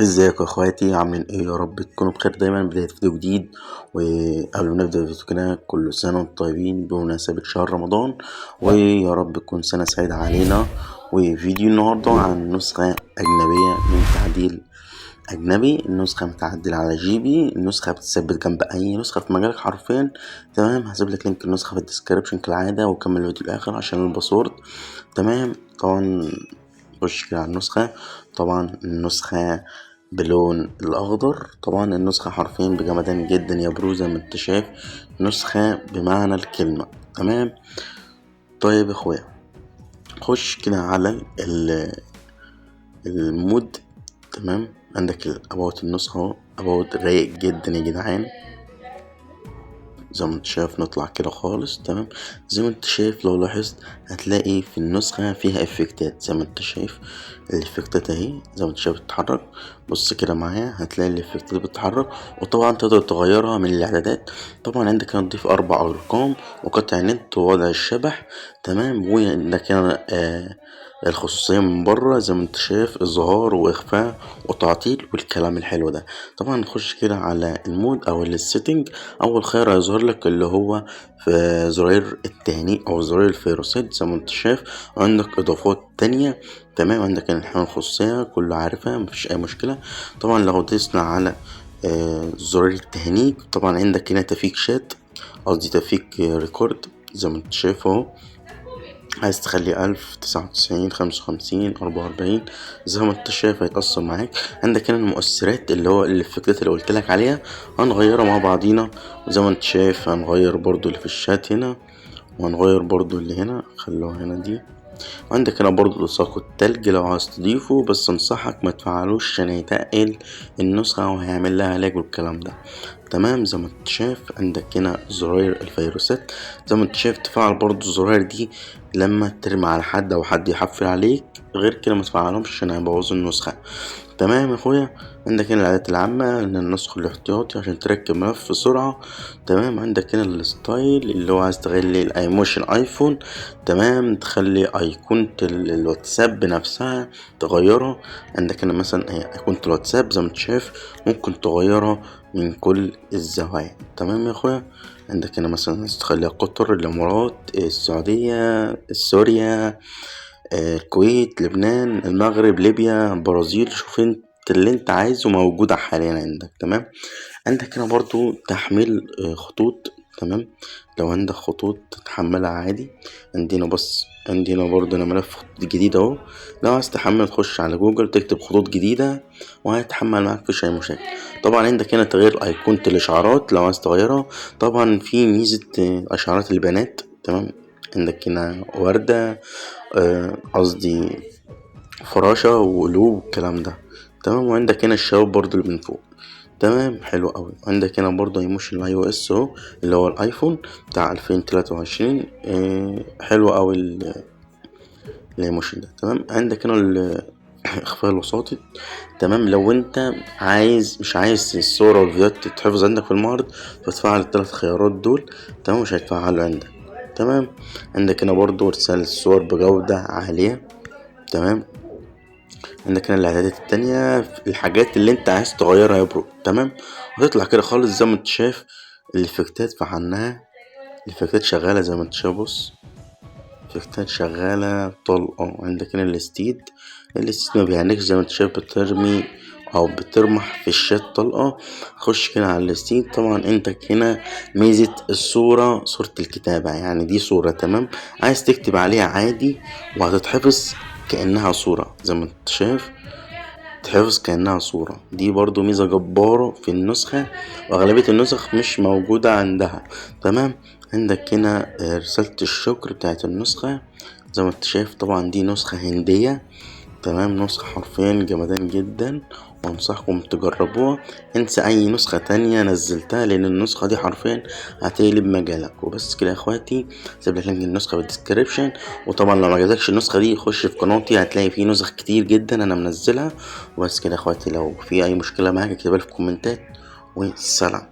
ازيك يا اخواتي؟ عاملين ايه؟ يا رب تكونوا بخير دايما. بداية فيديو جديد، وقبل ما نبدأ الفيديو كده كل سنة وانتم طيبين بمناسبة شهر رمضان، ويا رب تكون سنة سعيدة علينا. وفيديو النهاردة عن نسخة أجنبية من تعديل أجنبي. النسخة متعدلة على جيبي، النسخة بتثبت جنب أي نسخة في مجالك حرفيا. تمام، هسيبلك لينك النسخة في الديسكريبشن كالعادة، وكمل الفيديو الآخر عشان الباسورد. تمام، طبعا خش كده على النسخة. طبعا النسخة بلون الأخضر، طبعا النسخة حرفيا بجمدان جدا يا برو، زي ما انت شايف نسخة بمعنى الكلمة. تمام، طيب يا اخويا خش كده على المود. تمام، عندك الاباوت النسخة اهو، اباوت رايق جدا يا جدعان. زي ما انت شايف نطلع كده خالص. تمام، زي ما انت شايف لو لاحظت هتلاقي في النسخة فيها افكتات. زي ما انت شايف الافكتات اهي، زي ما انت شايف بتتحرك. بص كده معايا هتلاقي الافكتات بتتحرك، وطبعا تقدر تغيرها من الاعدادات. طبعا عندك هنا تضيف 4 ارقام وقطع نت ووضع الشبح. تمام، وعندك هنا الخصوصية من بره، زي ما انت شايف اظهار واخفاء وتعطيل والكلام الحلو ده. طبعا نخش كده على المود او السيتنج. اول خيار هيظهر لك اللي هو في زراير التهنئة او زراير الفيروسات. زي ما انت شايف عندك اضافات تانية. تمام، عندك الحماية الخصوصية كله عارفها، مفيش اي مشكلة. طبعا لو دوسنا على زرار التهنيج، طبعا عندك هنا تفيك شات، قصدي تفيك ريكورد. زي ما انت شايف اهو، عايز تخلي 1000 99 55 44، زي ما انت شايف هيتأثر معاك. عندك هنا المؤثرات اللي هو الافكتات اللي قلتلك عليها، هنغيرها مع بعضينا. وزي ما انت شايف هنغير برضو اللي في الشات هنا، وهنغير برضو اللي هنا، خلوها هنا دي. عندك هنا برضو لصاق التلج لو عايز تضيفه، بس انصحك ما تفعلوش عشان يتقل النسخة وهيعمل لها لاج والكلام ده. تمام، زي ما انت شايف عندك هنا زراير الفيروسات. زي ما انت شايف تفعل برضو الزراير دي لما ترمي على حد او حد يحفل عليك، غير كده ما تفعلهمش عشان هيبوظوا النسخة. تمام يا اخويا، عندك هنا الاعدادات العامة، النسخ الاحتياطي عشان تركب ملف بسرعة. تمام، عندك هنا الستايل اللي هو عايز تخلي الايموشن ايفون. تمام، تخلي ايقونة الواتساب بنفسها تغيرها. عندك هنا مثلا ايقونة الواتساب زي ما انت شايف ممكن تغيرها من كل الزوايا. تمام يا اخويا، عندك هنا مثلا عايز تخليها قطر، الامارات، السعودية، سوريا، الكويت، لبنان، المغرب، ليبيا، البرازيل. شوف انت اللي انت عايزه موجود حاليا عندك. تمام، عندك هنا برضو تحميل خطوط. تمام، لو عندك خطوط تحملها عادي. عندنا برضو انا ملف خطوط جديد اهو. لو عايز تحمل تخش على جوجل تكتب خطوط جديدة وهيتحمل معاك، مفيش اي مشاكل. طبعا عندك هنا تغيير ايقونة الاشعارات لو عايز تغيرها. طبعا في ميزة اشعارات البنات. تمام، عندك هنا وردة، قصدي فراشة وقلوب والكلام ده. تمام، وعندك هنا الشباب برضو اللي من فوق. تمام، حلو قوي. عندك هنا برضو ايموشن الاي او اس اهو، اللي هو الايفون بتاع 2023. حلو قوي الايموشن ده. تمام، عندك هنا اخفاء الوساطي. تمام، لو انت مش عايز الصورة والفيديوهات تتحفظ عندك في المعرض، فتفعل ال3 خيارات دول. تمام، مش هيتفعلوا عندك. تمام، عندك هنا برضو ارسال الصور بجودة عالية. تمام، عندك هنا الاعدادات التانية، الحاجات اللي انت عايز تغيرها يا برو. تمام، هتطلع كده خالص زي ما انت شايف الافكتات فحناها. الافكتات شغالة زي ما انت شايف، بص الافكتات شغالة طلقة. عندك هنا الاستيد ما بيعنيش، زي ما انت شايف بترمي او بترمح في الشات طلقة. خش كده على الاستيد. طبعا انت هنا ميزة الصورة، صورة الكتابة، يعني دي صورة. تمام، عايز تكتب عليها عادي وهتتحفظ كأنها صورة. زي ما انت شايف تحفظ كأنها صورة. دي برضو ميزة جبارة في النسخة، وأغلبية النسخ مش موجودة عندها. تمام، عندك هنا رسالة الشكر بتاعت النسخة. زي ما انت شايف طبعا دي نسخة هندية. تمام، نسخة حرفيا جمدان جدا، وانصحكم تجربوها. انسى اي نسخة تانية نزلتها، لان النسخة دي حرفيا هتقلب مجالك. وبس كده يا اخواتي، سيبلك لينك النسخة في الديسكريبشن. وطبعا لو معجبتكش النسخة دي خش في قناتي، هتلاقي فيه نسخ كتير جدا انا منزلها. وبس كده يا اخواتي، لو في اي مشكلة معاك اكتبها في الكومنتات، والسلام.